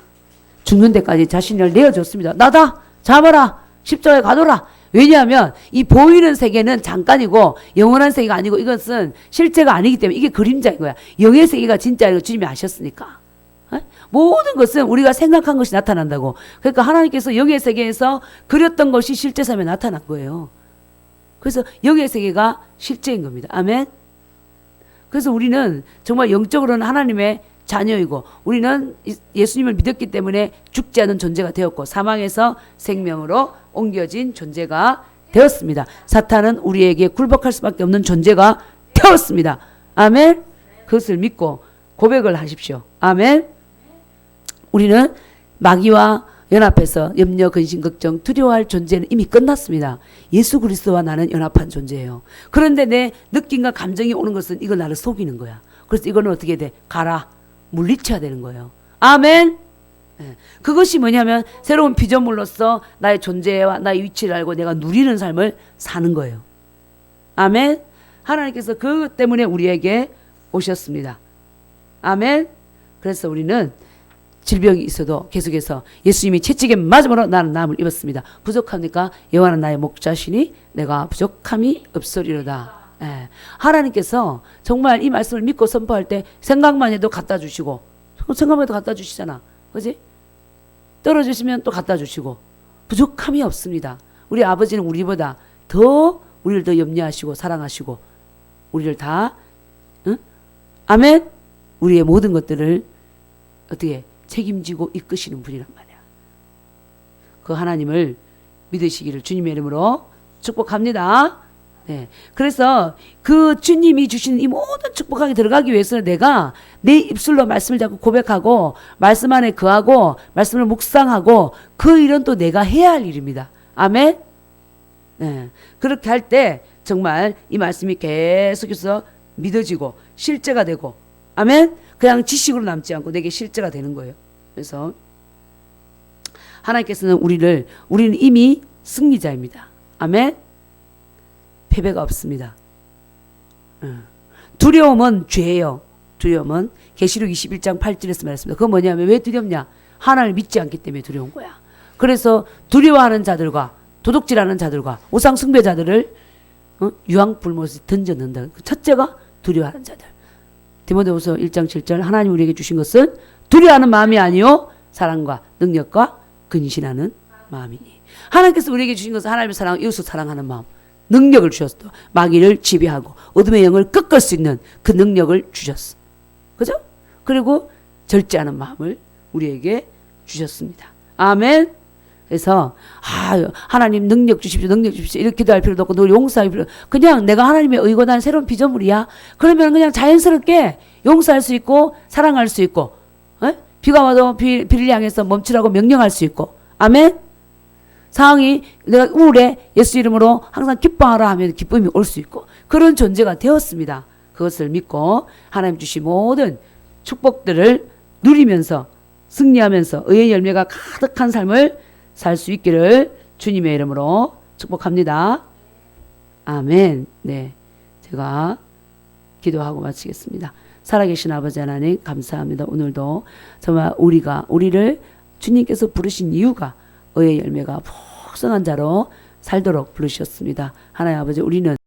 죽는 데까지 자신을 내어줬습니다. 나다. 잡아라. 십자가에 가둬라. 왜냐하면 이 보이는 세계는 잠깐이고 영원한 세계가 아니고 이것은 실제가 아니기 때문에 이게 그림자인 거야. 영의 세계가 진짜라고 주님이 아셨으니까. 모든 것은 우리가 생각한 것이 나타난다고. 그러니까 하나님께서 영의 세계에서 그렸던 것이 실제 삶에 나타난 거예요. 그래서 영의 세계가 실제인 겁니다. 아멘. 그래서 우리는 정말 영적으로는 하나님의 자녀이고 우리는 예수님을 믿었기 때문에 죽지 않은 존재가 되었고 사망에서 생명으로 옮겨진 존재가 되었습니다. 사탄은 우리에게 굴복할 수밖에 없는 존재가 되었습니다. 아멘. 그것을 믿고 고백을 하십시오. 아멘. 우리는 마귀와 연합해서 염려, 근심, 걱정, 두려워할 존재는 이미 끝났습니다. 예수 그리스도와 나는 연합한 존재예요. 그런데 내 느낌과 감정이 오는 것은 이거 나를 속이는 거야. 그래서 이거는 어떻게 돼? 가라. 물리쳐야 되는 거예요. 아멘. 네. 그것이 뭐냐면 새로운 피조물로서 나의 존재와 나의 위치를 알고 내가 누리는 삶을 사는 거예요. 아멘. 하나님께서 그 때문에 우리에게 오셨습니다. 아멘. 그래서 우리는 질병이 있어도 계속해서 예수님이 채찍에 맞음으로 나는 나음을 입었습니다. 부족합니까? 여호와는 나의 목자시니 내가 부족함이 없으리로다. 예. 하나님께서 정말 이 말씀을 믿고 선포할 때 생각만 해도 갖다 주시고 생각만 해도 갖다 주시잖아. 그지? 떨어지시면 또 갖다 주시고 부족함이 없습니다. 우리 아버지는 우리보다 더 우리를 더 염려하시고 사랑하시고 우리를 다 아멘. 우리의 모든 것들을 어떻게 책임지고 이끄시는 분이란 말이야. 그 하나님을 믿으시기를 주님의 이름으로 축복합니다. 네. 그래서 그 주님이 주신 이 모든 축복하게 들어가기 위해서는 내가 내 입술로 말씀을 자꾸 고백하고 말씀 안에 거하고 말씀을 묵상하고 그 일은 또 내가 해야 할 일입니다. 아멘. 네. 그렇게 할 때 정말 이 말씀이 계속해서 믿어지고 실제가 되고 아멘. 그냥 지식으로 남지 않고 내게 실제가 되는 거예요. 그래서 하나님께서는 우리는 이미 승리자입니다. 아멘. 패배가 없습니다. 두려움은 죄예요. 두려움은 계시록 21장 8절에서 말했습니다. 그건 뭐냐면 왜 두렵냐? 하나님을 믿지 않기 때문에 두려운 거야. 그래서 두려워하는 자들과 도둑질하는 자들과 우상 숭배자들을 유황불못에 던져 넣는다. 첫째가 두려워하는 자들. 디모데후서 1장 7절 하나님 우리에게 주신 것은 두려워하는 마음이 아니요 사랑과 능력과 근신하는 마음이니. 하나님께서 우리에게 주신 것은 하나님의 사랑, 이웃을 사랑하는 마음, 능력을 주셨어. 마귀를 지배하고 어둠의 영을 꺾을 수 있는 그 능력을 주셨어. 그죠? 그리고 절제하는 마음을 우리에게 주셨습니다. 아멘. 그래서 하나님 능력 주십시오, 능력 주십시오 이렇게 기도할 필요도 없고 너 용서할 필요 그냥 내가 하나님의 의곤한 새로운 피조물이야. 그러면 그냥 자연스럽게 용서할 수 있고 사랑할 수 있고 비가 와도 비를 향해서 멈추라고 명령할 수 있고 아멘. 상황이 내가 우울해 예수 이름으로 항상 기뻐하라 하면 기쁨이 올 수 있고 그런 존재가 되었습니다. 그것을 믿고 하나님 주신 모든 축복들을 누리면서 승리하면서 의의 열매가 가득한 삶을 살 수 있기를 주님의 이름으로 축복합니다. 아멘. 네, 제가 기도하고 마치겠습니다. 살아계신 아버지 하나님 감사합니다. 오늘도 정말 우리를 주님께서 부르신 이유가 의의 열매가 풍성한 자로 살도록 부르셨습니다. 하나님 아버지 우리는